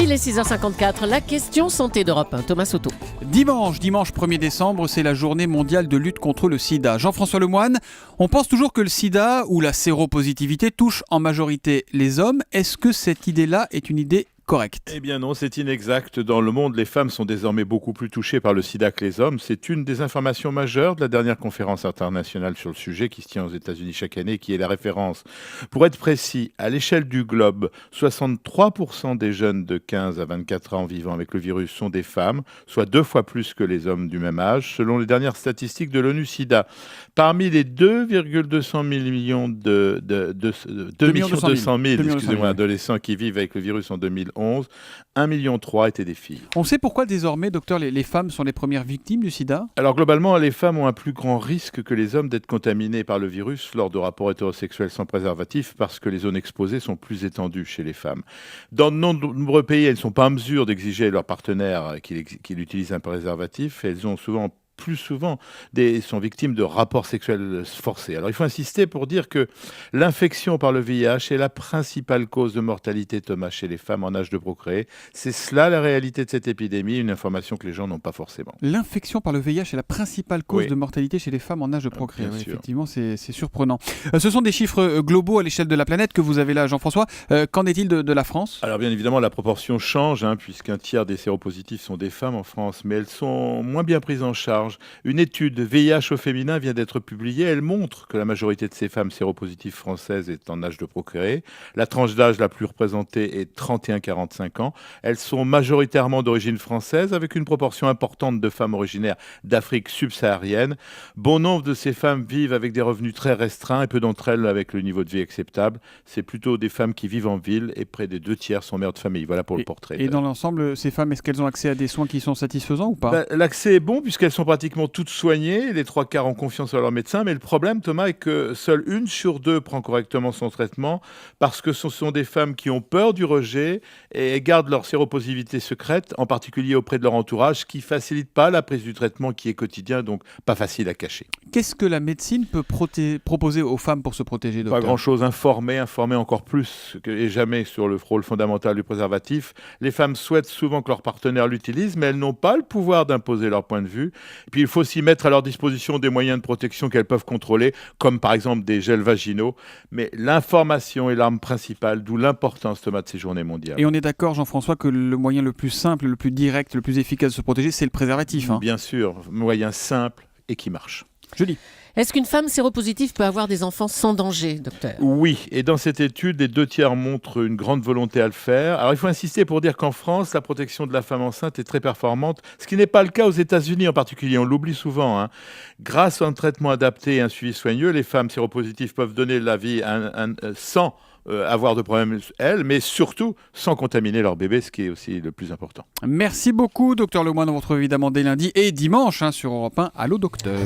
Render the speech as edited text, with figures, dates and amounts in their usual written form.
Il est 6h54, la question santé d'Europe 1. Thomas Soto. Dimanche 1er décembre, c'est la journée mondiale de lutte contre le sida. Jean-François Lemoine, on pense toujours que le sida ou la séropositivité touche en majorité les hommes. Est-ce que cette idée-là est une idée correcte? Eh bien non, c'est inexact. Dans le monde, les femmes sont désormais beaucoup plus touchées par le sida que les hommes. C'est une des informations majeures de la dernière conférence internationale sur le sujet qui se tient aux États-Unis chaque année, qui est la référence. Pour être précis, à l'échelle du globe, 63% des jeunes de 15 à 24 ans vivant avec le virus sont des femmes, soit 2 fois plus que les hommes du même âge, selon les dernières statistiques de l'ONU-SIDA. Parmi les 2,200 millions de 2,2 millions adolescents qui vivent avec le virus en 2011, 1,3 million étaient des filles. On sait pourquoi désormais, docteur, les femmes sont les premières victimes du sida? Alors globalement, les femmes ont un plus grand risque que les hommes d'être contaminés par le virus lors de rapports hétérosexuels sans préservatif parce que les zones exposées sont plus étendues chez les femmes. Dans de nombreux pays, elles ne sont pas en mesure d'exiger à leurs partenaires qu'ils utilisent un préservatif. Elles ont plus souvent sont victimes de rapports sexuels forcés. Alors il faut insister pour dire que l'infection par le VIH est la principale cause de mortalité, Thomas, chez les femmes en âge de procréer. C'est cela la réalité de cette épidémie, une information que les gens n'ont pas forcément. L'infection par le VIH est la principale cause de mortalité chez les femmes en âge de procréer. Oui, effectivement, c'est surprenant. Ce sont des chiffres globaux à l'échelle de la planète que vous avez là, Jean-François. Qu'en est-il de la France? Alors bien évidemment, la proportion change, puisqu'un tiers des séropositifs sont des femmes en France, mais elles sont moins bien prises en charge. Une étude VIH au féminin vient d'être publiée. Elle montre que la majorité de ces femmes séropositives françaises est en âge de procréer. La tranche d'âge la plus représentée est 31-45 ans. Elles sont majoritairement d'origine française, avec une proportion importante de femmes originaires d'Afrique subsaharienne. Bon nombre de ces femmes vivent avec des revenus très restreints et peu d'entre elles avec le niveau de vie acceptable. C'est plutôt des femmes qui vivent en ville et près des 2 tiers sont mères de famille. Voilà pour le portrait. Et dans l'ensemble, ces femmes, est-ce qu'elles ont accès à des soins qui sont satisfaisants ou pas? L'accès est bon puisqu'elles sont pratiquement toutes soignées. Les 3/4 ont confiance en leur médecin. Mais le problème, Thomas, est que seule 1 sur 2 prend correctement son traitement parce que ce sont des femmes qui ont peur du rejet et gardent leur séropositivité secrète, en particulier auprès de leur entourage, ce qui ne facilite pas la prise du traitement qui est quotidien, donc pas facile à cacher. Qu'est-ce que la médecine peut proposer aux femmes pour se protéger, docteur? Pas grand-chose. Informer encore plus que jamais sur le rôle fondamental du préservatif. Les femmes souhaitent souvent que leur partenaire l'utilise, mais elles n'ont pas le pouvoir d'imposer leur point de vue. Et puis il faut aussi mettre à leur disposition des moyens de protection qu'elles peuvent contrôler, comme par exemple des gels vaginaux. Mais l'information est l'arme principale, d'où l'importance, Thomas, de ces journées mondiales. Et on est d'accord, Jean-François, que le moyen le plus simple, le plus direct, le plus efficace de se protéger, c'est le préservatif. Bien sûr, moyen simple et qui marche. Julie. Est-ce qu'une femme séropositive peut avoir des enfants sans danger, docteur? Oui, et dans cette étude, les 2 tiers montrent une grande volonté à le faire. Alors il faut insister pour dire qu'en France, la protection de la femme enceinte est très performante, ce qui n'est pas le cas aux États-Unis en particulier, on l'oublie souvent. Grâce à un traitement adapté et un suivi soigneux, les femmes séropositives peuvent donner la vie sans avoir de problème, elles, mais surtout sans contaminer leur bébé, ce qui est aussi le plus important. Merci beaucoup, docteur Lemoine. On vous retrouve évidemment dès lundi et dimanche sur Europe 1. Allô, docteur.